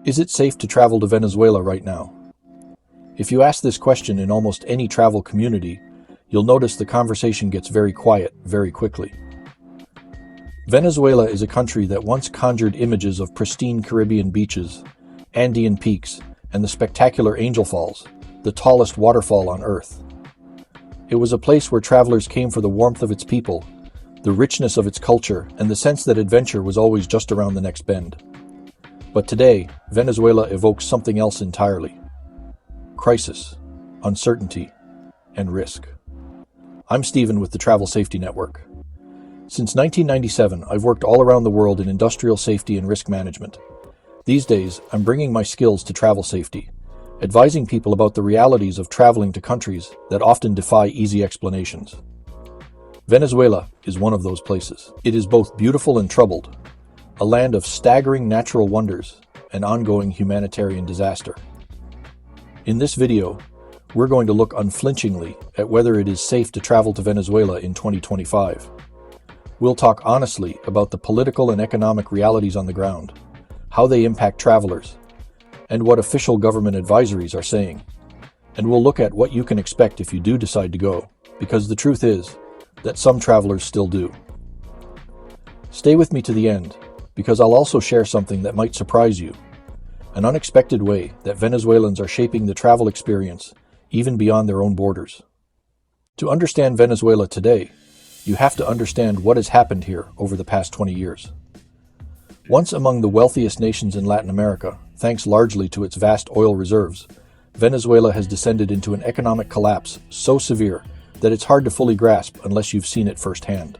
Is it safe to travel to Venezuela right now? If you ask this question in almost any travel community, you'll notice the conversation gets very quiet very quickly. Venezuela is a country that once conjured images of pristine Caribbean beaches, Andean peaks, and the spectacular Angel Falls, the tallest waterfall on Earth. It was a place where travelers came for the warmth of its people, the richness of its culture, and the sense that adventure was always just around the next bend. But today, Venezuela evokes something else entirely. Crisis, uncertainty, and risk. I'm Stephen with the Travel Safety Network. Since 1997, I've worked all around the world in industrial safety and risk management. These days, I'm bringing my skills to travel safety, advising people about the realities of traveling to countries that often defy easy explanations. Venezuela is one of those places. It is both beautiful and troubled, a land of staggering natural wonders and ongoing humanitarian disaster. In this video, we're going to look unflinchingly at whether it is safe to travel to Venezuela in 2025. We'll talk honestly about the political and economic realities on the ground, how they impact travelers, and what official government advisories are saying. And we'll look at what you can expect if you do decide to go, because the truth is that some travelers still do. Stay with me to the end, because I'll also share something that might surprise you, an unexpected way that Venezuelans are shaping the travel experience even beyond their own borders. To understand Venezuela today, you have to understand what has happened here over the past 20 years. Once among the wealthiest nations in Latin America, thanks largely to its vast oil reserves, Venezuela has descended into an economic collapse so severe that it's hard to fully grasp unless you've seen it firsthand.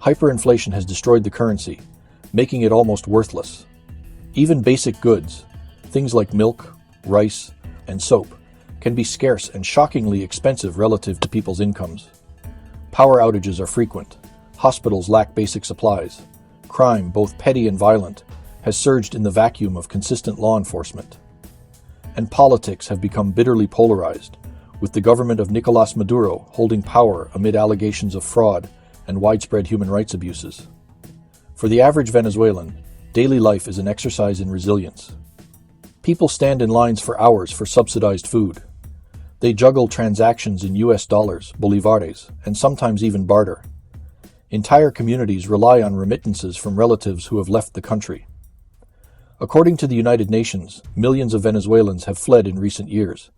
Hyperinflation has destroyed the currency, making it almost worthless. Even basic goods, things like milk, rice, and soap, can be scarce and shockingly expensive relative to people's incomes. Power outages are frequent, hospitals lack basic supplies, crime, both petty and violent, has surged in the vacuum of consistent law enforcement. And politics have become bitterly polarized, with the government of Nicolás Maduro holding power amid allegations of fraud and widespread human rights abuses. For the average Venezuelan, daily life is an exercise in resilience. People stand in lines for hours for subsidized food. They juggle transactions in US dollars, bolívares, and sometimes even barter. Entire communities rely on remittances from relatives who have left the country. According to the United Nations, millions of Venezuelans have fled in recent years,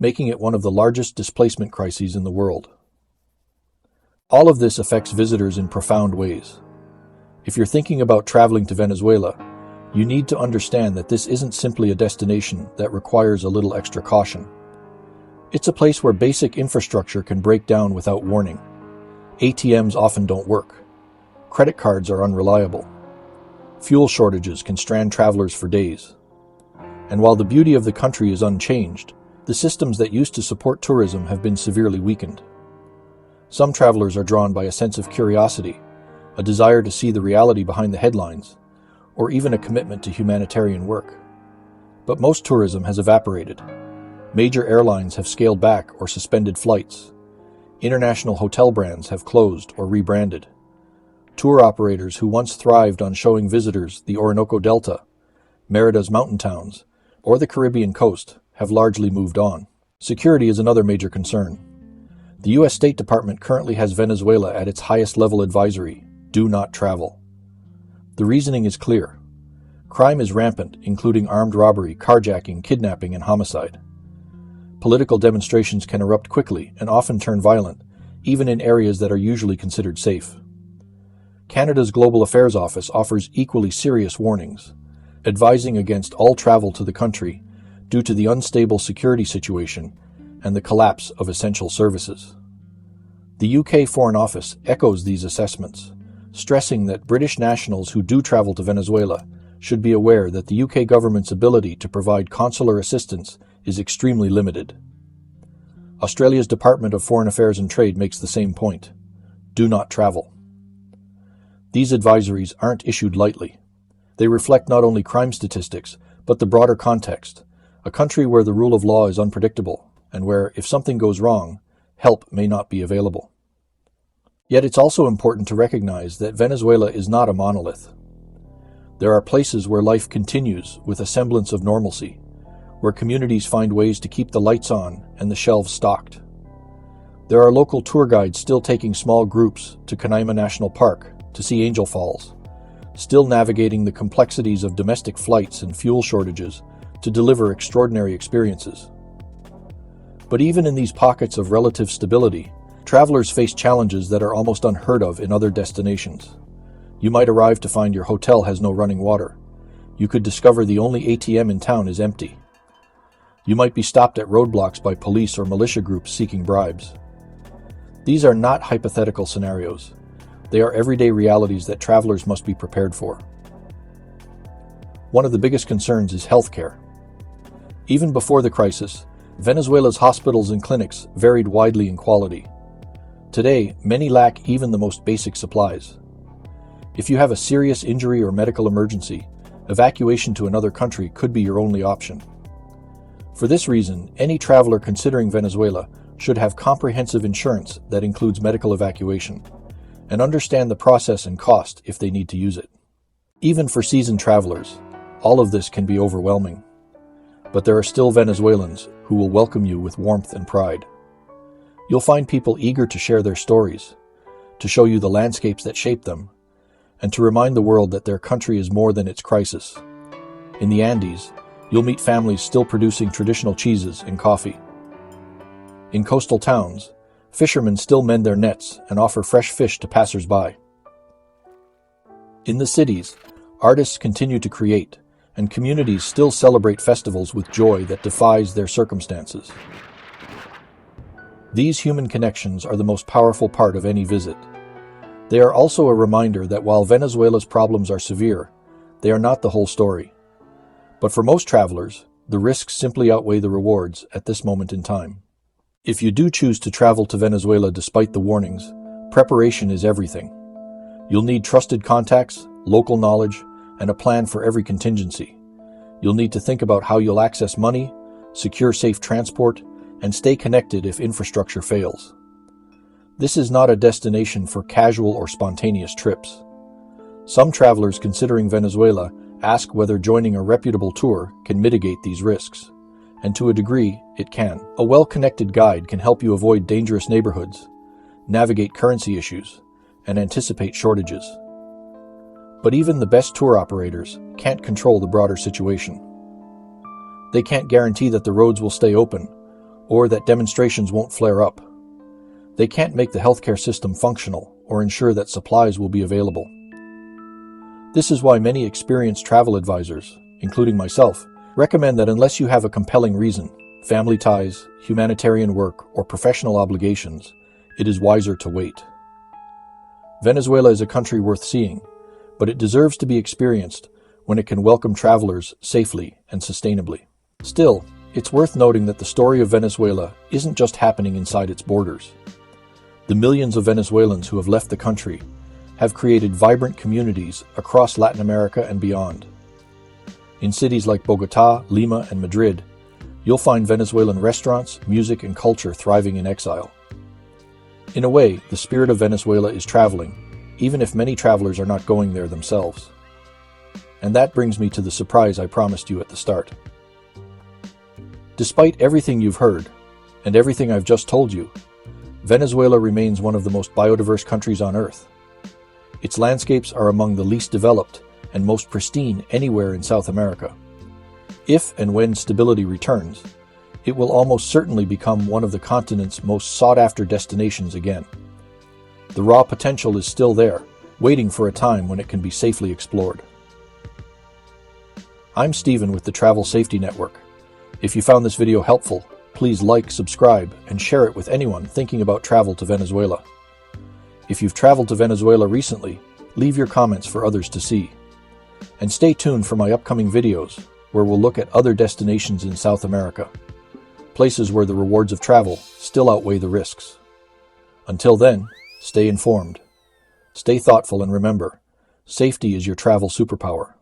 making it one of the largest displacement crises in the world. All of this affects visitors in profound ways. If you're thinking about traveling to Venezuela, you need to understand that this isn't simply a destination that requires a little extra caution. It's a place where basic infrastructure can break down without warning. ATMs often don't work. Credit cards are unreliable. Fuel shortages can strand travelers for days. And while the beauty of the country is unchanged, the systems that used to support tourism have been severely weakened. Some travelers are drawn by a sense of curiosity, a desire to see the reality behind the headlines, or even a commitment to humanitarian work. But most tourism has evaporated. Major airlines have scaled back or suspended flights. International hotel brands have closed or rebranded. Tour operators who once thrived on showing visitors the Orinoco Delta, Merida's mountain towns, or the Caribbean coast have largely moved on. Security is another major concern. The U.S. State Department currently has Venezuela at its highest level advisory: do not travel. The reasoning is clear. Crime is rampant, including armed robbery, carjacking, kidnapping, and homicide. Political demonstrations can erupt quickly and often turn violent, even in areas that are usually considered safe. Canada's Global Affairs Office offers equally serious warnings, advising against all travel to the country due to the unstable security situation and the collapse of essential services. The UK Foreign Office echoes these assessments, stressing that British nationals who do travel to Venezuela should be aware that the UK government's ability to provide consular assistance is extremely limited. Australia's Department of Foreign Affairs and Trade makes the same point: do not travel. These advisories aren't issued lightly. They reflect not only crime statistics, but the broader context, a country where the rule of law is unpredictable, and where, if something goes wrong, help may not be available. Yet it's also important to recognize that Venezuela is not a monolith. There are places where life continues with a semblance of normalcy, where communities find ways to keep the lights on and the shelves stocked. There are local tour guides still taking small groups to Canaima National Park to see Angel Falls, still navigating the complexities of domestic flights and fuel shortages to deliver extraordinary experiences. But even in these pockets of relative stability, travelers face challenges that are almost unheard of in other destinations. You might arrive to find your hotel has no running water. You could discover the only ATM in town is empty. You might be stopped at roadblocks by police or militia groups seeking bribes. These are not hypothetical scenarios. They are everyday realities that travelers must be prepared for. One of the biggest concerns is healthcare. Even before the crisis, Venezuela's hospitals and clinics varied widely in quality. Today, many lack even the most basic supplies. If you have a serious injury or medical emergency, evacuation to another country could be your only option. For this reason, any traveler considering Venezuela should have comprehensive insurance that includes medical evacuation, and understand the process and cost if they need to use it. Even for seasoned travelers, all of this can be overwhelming. But there are still Venezuelans who will welcome you with warmth and pride. You'll find people eager to share their stories, to show you the landscapes that shape them, and to remind the world that their country is more than its crisis. In the Andes, you'll meet families still producing traditional cheeses and coffee. In coastal towns, fishermen still mend their nets and offer fresh fish to passers-by. In the cities, artists continue to create, and communities still celebrate festivals with joy that defies their circumstances. These human connections are the most powerful part of any visit. They are also a reminder that while Venezuela's problems are severe, they are not the whole story. But for most travelers, the risks simply outweigh the rewards at this moment in time. If you do choose to travel to Venezuela despite the warnings, preparation is everything. You'll need trusted contacts, local knowledge, and a plan for every contingency. You'll need to think about how you'll access money, secure safe transport, and stay connected if infrastructure fails. This is not a destination for casual or spontaneous trips. Some travelers considering Venezuela ask whether joining a reputable tour can mitigate these risks. And to a degree, it can. A well-connected guide can help you avoid dangerous neighborhoods, navigate currency issues, and anticipate shortages. But even the best tour operators can't control the broader situation. They can't guarantee that the roads will stay open, or that demonstrations won't flare up. They can't make the healthcare system functional or ensure that supplies will be available. This is why many experienced travel advisors, including myself, recommend that unless you have a compelling reason, family ties, humanitarian work, or professional obligations, it is wiser to wait. Venezuela is a country worth seeing, but it deserves to be experienced when it can welcome travelers safely and sustainably. Still, it's worth noting that the story of Venezuela isn't just happening inside its borders. The millions of Venezuelans who have left the country have created vibrant communities across Latin America and beyond. In cities like Bogotá, Lima, and Madrid, you'll find Venezuelan restaurants, music, and culture thriving in exile. In a way, the spirit of Venezuela is traveling, even if many travelers are not going there themselves. And that brings me to the surprise I promised you at the start. Despite everything you've heard, and everything I've just told you, Venezuela remains one of the most biodiverse countries on Earth. Its landscapes are among the least developed and most pristine anywhere in South America. If and when stability returns, it will almost certainly become one of the continent's most sought-after destinations again. The raw potential is still there, waiting for a time when it can be safely explored. I'm Stephen with the Travel Safety Network. If you found this video helpful, please like, subscribe, and share it with anyone thinking about travel to Venezuela. If you've traveled to Venezuela recently, leave your comments for others to see. And stay tuned for my upcoming videos, where we'll look at other destinations in South America, places where the rewards of travel still outweigh the risks. Until then, stay informed, stay thoughtful, and remember, safety is your travel superpower.